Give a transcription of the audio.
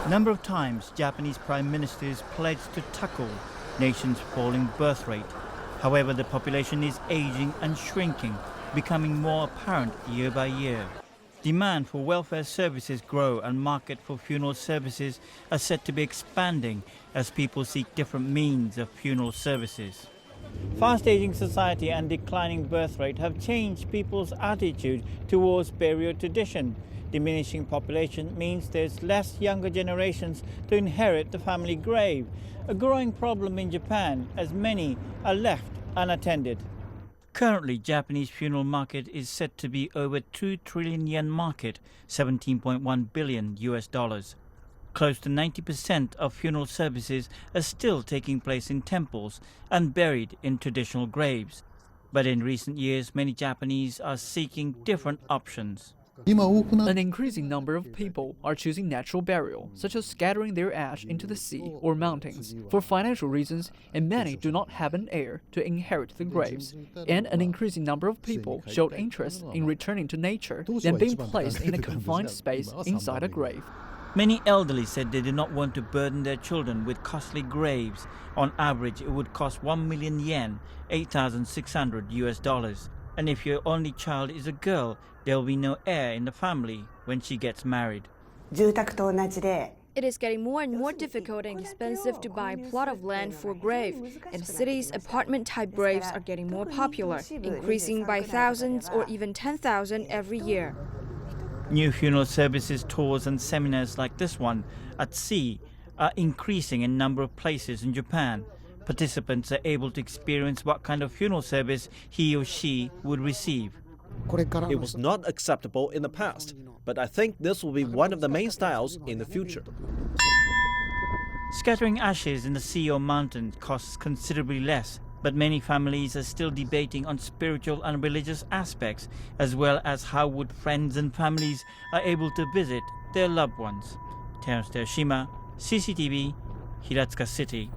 Number of times Japanese prime ministers pledged to tackle nation's falling birth rate. However, the population is aging and shrinking, becoming more apparent year by year. Demand for welfare services grow and market for funeral services are said to be expanding as people seek different means of funeral services. Fast-aging society and declining birth rate have changed people's attitude towards burial tradition. Diminishing population means there's less younger generations to inherit the family grave, a growing problem in Japan as many are left unattended. Currently, Japanese funeral market is said to be over 2 trillion yen market, 17.1 billion US dollars. Close to 90% of funeral services are still taking place in temples and buried in traditional graves. But in recent years, many Japanese are seeking different options. An increasing number of people are choosing natural burial, such as scattering their ash into the sea or mountains, for financial reasons, and many do not have an heir to inherit the graves. And an increasing number of people showed interest in returning to nature than being placed in a confined space inside a grave. Many elderly said they did not want to burden their children with costly graves. On average, it would cost 1 million yen, 8,600 US dollars. And if your only child is a girl, there will be no heir in the family when she gets married. It is getting more and more difficult and expensive to buy a plot of land for a grave. In cities, apartment-type graves are getting more popular, increasing by thousands or even 10,000 every year. New funeral services, tours and seminars like this one at sea are increasing in number of places in Japan. Participants are able to experience what kind of funeral service he or she would receive. It was not acceptable in the past, but I think this will be one of the main styles in the future. Scattering ashes in the sea or mountains costs considerably less, but many families are still debating on spiritual and religious aspects, as well as how would friends and families are able to visit their loved ones. Terence Teoshima, CCTV, Hiratsuka City.